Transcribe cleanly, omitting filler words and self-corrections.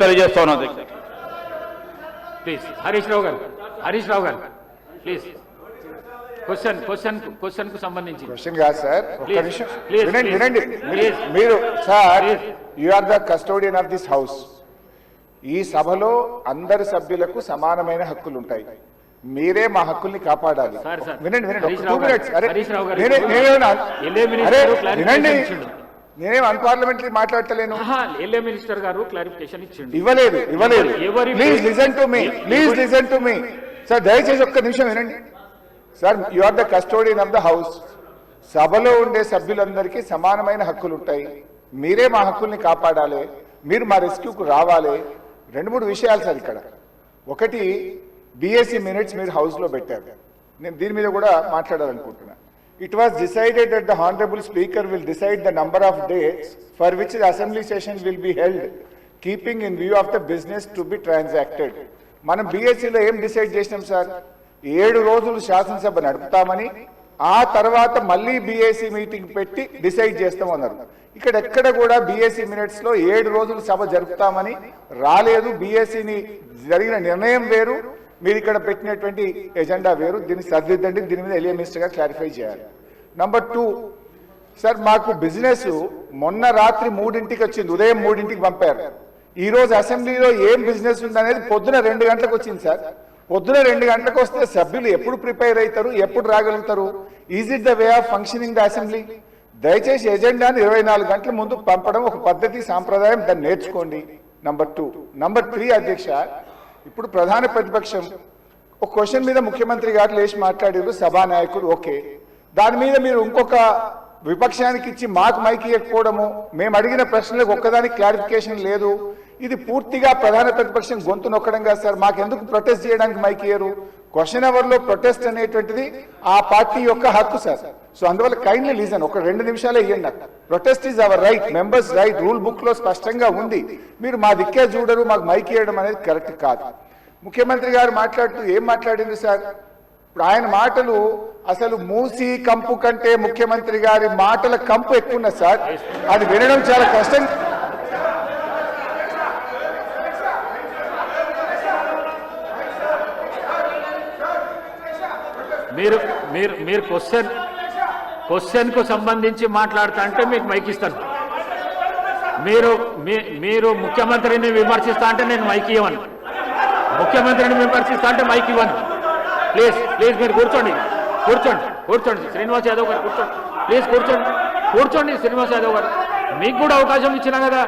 తెలియజేస్తాను అధ్యక్ష. ప్లీజ్ హరీష్ రావు గారు ప్లీజ్ క్వశ్చన్ కు సంబంధించి క్వశ్చన్ కాదు సార్, ఒక్క Please, నిమిషం please, వినండి please, వినండి please. మీరు sir, Please. You are the custodian of this house. ఈ సభలో అందరి సభ్యులకు సమానమైన హక్కులు ఉంటాయి. మీరే మా హక్కుల్ని కాపాడాలి. Sir, sir. వినండి వినండి హరీష్ ఒక రావు 2 minutes. గారు, అరే హరీష్ రావు గారు, నేనేమన్నా మినిస్టర్ అరే clarification వినండి, ఇచ్చిండు. నేనేం అన్పార్లమెంటరీ మాట్లాడతలేను. ఎల్ఏ మినిస్టర్ గారు క్లారిఫికేషన్ ఇచ్చిండు. ఇవ్వలేదు ఎవరి- please listen to me sir, దయచేసి ఒక్క నిమిషం వినండి సార్. You are the custodian of the house. సభలో ఉండే సభ్యులందరికీ సమానమైన హక్కులు ఉంటాయి. మీరే మా హక్కుల్ని కాపాడాలి. మీరు మా రెస్క్యూకు రావాలి. 2-3 విషయాలు సార్ ఇక్కడ. ఒకటి, బిఎస్సి మినిట్స్ మీరు హౌస్లో పెట్టారు. నేను దీని మీద కూడా మాట్లాడాలనుకుంటున్నా. It was decided that the Honorable Speaker will decide the number of days for which the assembly session will be held, keeping in view of the business to be transacted. మనం బీఎస్సీలో ఏం decide చేసినాం sir? 7 రోజులు శాసనసభ నడుపుతామని, ఆ తర్వాత మళ్ళీ BSc meeting పెట్టి decide చేస్తామన్నారు. ఇక్కడ ఎక్కడ కూడా బీఎస్సీ మినిట్స్ లో 7 రోజులు సభ జరుపుతామని రాలేదు. బీఎస్సీని జరిగిన నిర్ణయం వేరు, మీరు ఇక్కడ పెట్టినటువంటి ఎజెండా వేరు. దీన్ని సరిదిద్దండి. దీని మీద ఎలియా మినిస్టర్ గారు క్లారిఫై చేయాలి. నంబర్ 2 సార్, మాకు బిజినెస్ మొన్న రాత్రి 3ంటికి వచ్చింది, ఉదయం 3ంటికి పంపారు. ఈ రోజు అసెంబ్లీలో ఏం బిజినెస్ ఉందనేది పొద్దున 2 గంటలకు వచ్చింది సార్. పొద్దున 2 గంటలకు వస్తే సభ్యులు ఎప్పుడు ప్రిపేర్ అవుతారు, ఎప్పుడు రాగలుగుతారు? Is it the way of functioning the assembly? దయచేసి ఎజెండాను 24 గంటల ముందు పంపడం ఒక పద్ధతి, సాంప్రదాయం. దాన్ని నేర్చుకోండి. నంబర్ 2. నంబర్ 3 అధ్యక్ష, ఇప్పుడు ప్రధాన ప్రతిపక్షం ఒక క్వశ్చన్ మీద ముఖ్యమంత్రి గారు లేచి మాట్లాడారు, సభానాయకులు ఓకే. దాని మీద మీరు ఇంకొక విపక్షానికి ఇచ్చి మాకు మైక్ ఇవ్వకపోవడము, మేము అడిగిన ప్రశ్నలకు ఒక్కదానికి క్లారిఫికేషన్ లేదు. ఇది పూర్తిగా ప్రధాన ప్రతిపక్షం గొంతు నొక్కడం కాదు సార్. మాకెందుకు ప్రొటెస్ట్ చేయడానికి మైక్ ఇయ్యరు? క్వశ్చన్ అవర్ లో ప్రొటెస్ట్ అనేటువంటిది ఆ పార్టీ యొక్క హక్కు సార్. సో అందువల్ల కైండ్లీ లీజన్, ఒక 2 నిమిషాలే ఇవ్వండి నాకు. Protest is our right, members right, rule book లో స్పష్టంగా ఉంది. మీరు మా దిక్కే చూడరు, మాకు మైక్ ఇవ్వడం అనేది కరెక్ట్ కాదు. ముఖ్యమంత్రి గారు మాట్లాడుతూ ఏం మాట్లాడింది సార్? ఇప్పుడు ఆయన మాటలు అసలు మూసి కంపు కంటే ముఖ్యమంత్రి గారి మాటల కంపు ఎక్కువ ఉన్నది సార్. అది వినడం చాలా కష్టం. మీరు క్వశ్చన్ కు సంబంధించి మాట్లాడుతా అంటే మీకు మైక్ ఇస్తాను. మీరు ముఖ్యమంత్రిని విమర్శిస్తా అంటే నేను మైక్ ఇవ్వను. ముఖ్యమంత్రిని విమర్శిస్తా అంటే మైక్ ఇవ్వను. ప్లీజ్ మీరు కూర్చోండి శ్రీనివాస్ యాదవ్ గారు ప్లీజ్ కూర్చోండి శ్రీనివాస్ యాదవ్ గారు. మీకు కూడా అవకాశం ఇచ్చినా కదా